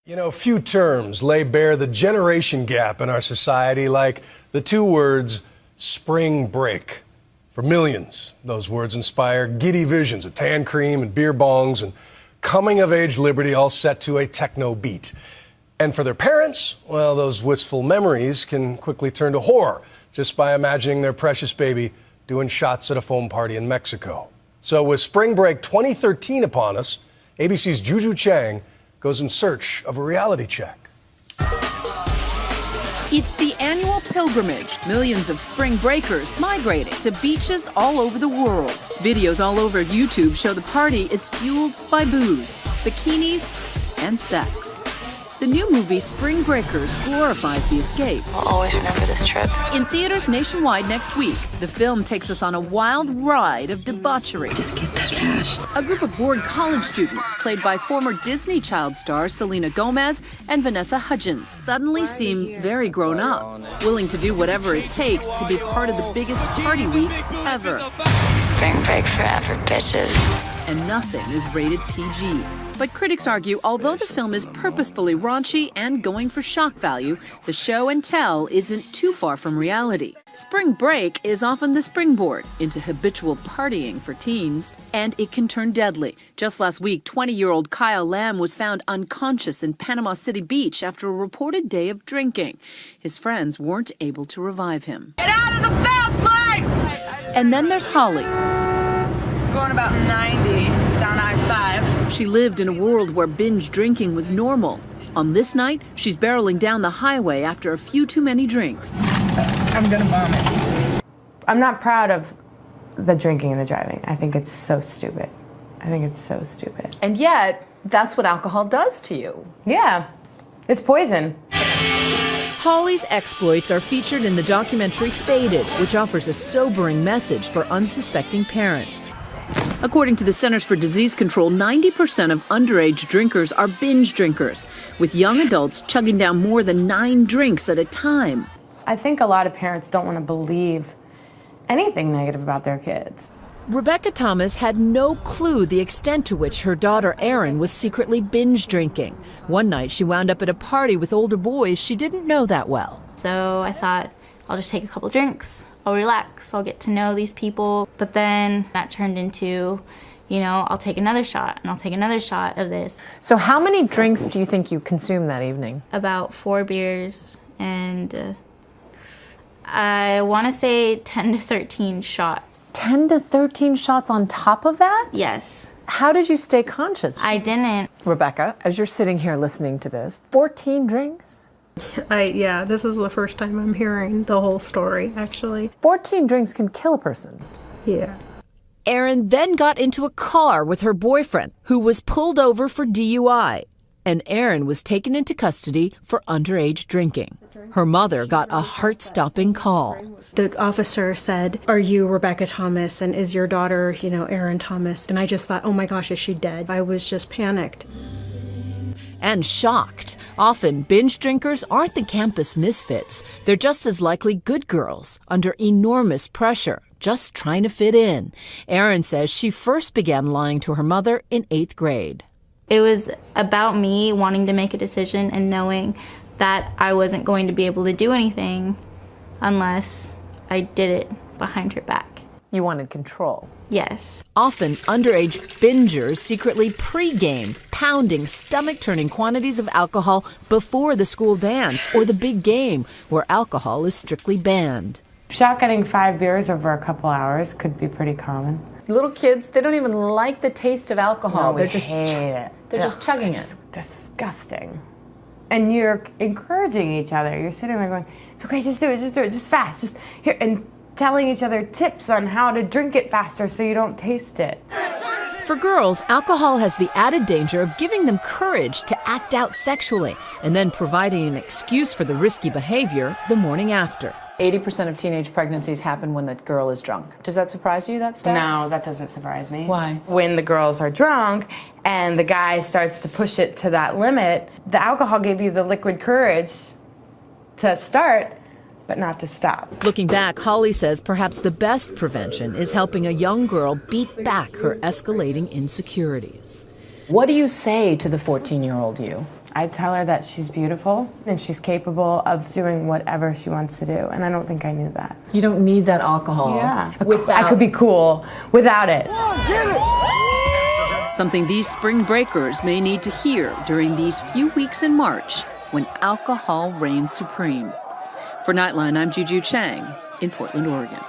You know, few terms lay bare the generation gap in our society like the two words spring break. For millions, those words inspire giddy visions of tan cream and beer bongs and coming-of-age liberty all set to a techno beat. And for their parents, well, those wistful memories can quickly turn to horror just by imagining their precious baby doing shots at a foam party in Mexico. So with Spring Break 2013 upon us, ABC's Juju Chang goes in search of a reality check. It's the annual pilgrimage. Millions of spring breakers migrating to beaches all over the world. Videos all over YouTube show the party is fueled by booze, bikinis, and sex. The new movie Spring Breakers glorifies the escape. I'll always remember this trip. In theaters nationwide next week, the film takes us on a wild ride of debauchery. Just get that cash. A group of bored college students, played by former Disney child stars Selena Gomez and Vanessa Hudgens, suddenly seem very grown up, willing to do whatever it takes to be part of the biggest party week ever. Spring break forever, bitches. And nothing is rated PG. But critics argue, although the film is purposefully raunchy and going for shock value, the show and tell isn't too far from reality. Spring break is often the springboard into habitual partying for teens, and it can turn deadly. Just last week, 20-year-old Kyle Lamb was found unconscious in Panama City Beach after a reported day of drinking. His friends weren't able to revive him. Get out of the fast lane! And then there's Holly. Going about 90 down I-5. She lived in a world where binge drinking was normal. On this night, she's barreling down the highway after a few too many drinks. I'm gonna vomit. I'm not proud of the drinking and the driving. I think it's so stupid. I think it's so stupid. And yet, that's what alcohol does to you. Yeah, it's poison. Holly's exploits are featured in the documentary Faded, which offers a sobering message for unsuspecting parents. According to the Centers for Disease Control, 90% of underage drinkers are binge drinkers, with young adults chugging down more than 9 drinks at a time. I think a lot of parents don't want to believe anything negative about their kids. Rebecca Thomas had no clue the extent to which her daughter Erin was secretly binge drinking. One night she wound up at a party with older boys she didn't know that well. So I thought, I'll just take a couple drinks. I'll relax, I'll get to know these people. But then that turned into, I'll take another shot and I'll take another shot of this. So how many drinks do you think you consumed that evening? About 4 beers and I want to say 10 to 13 shots. 10 to 13 shots on top of that? Yes. How did you stay conscious? I didn't. Rebecca, as you're sitting here listening to this, 14 drinks? Yeah, this is the first time I'm hearing the whole story, actually. 14 drinks can kill a person. Yeah. Erin then got into a car with her boyfriend, who was pulled over for DUI, and Erin was taken into custody for underage drinking. Her mother got a heart-stopping call. The officer said, "Are you Rebecca Thomas, and is your daughter, Erin Thomas?" And I just thought, oh my gosh, is she dead? I was just panicked. And shocked. Often, binge drinkers aren't the campus misfits. They're just as likely good girls, under enormous pressure, just trying to fit in. Erin says she first began lying to her mother in 8th grade. It was about me wanting to make a decision and knowing that I wasn't going to be able to do anything unless I did it behind her back. You wanted control. Yes. Often, underage bingers secretly pre-game, pounding stomach-turning quantities of alcohol before the school dance or the big game, where alcohol is strictly banned. Shotgunning 5 beers over a couple hours could be pretty common. Little kids, they don't even like the taste of alcohol. No, They're just hate it. They're just chugging it. Disgusting. And you're encouraging each other. You're sitting there going, it's okay, just do it, just fast, just here, and telling each other tips on how to drink it faster so you don't taste it. For girls, alcohol has the added danger of giving them courage to act out sexually and then providing an excuse for the risky behavior the morning after. 80% of teenage pregnancies happen when the girl is drunk. Does that surprise you, that stat? No, that doesn't surprise me. Why? When the girls are drunk and the guy starts to push it to that limit, the alcohol gave you the liquid courage to start, but not to stop. Looking back, Holly says perhaps the best prevention is helping a young girl beat back her escalating insecurities. What do you say to the 14-year-old you? I tell her that she's beautiful and she's capable of doing whatever she wants to do, and I don't think I knew that. You don't need that alcohol. Yeah. Without... I could be cool without it. Something these spring breakers may need to hear during these few weeks in March when alcohol reigns supreme. For Nightline, I'm Juju Chang in Portland, Oregon.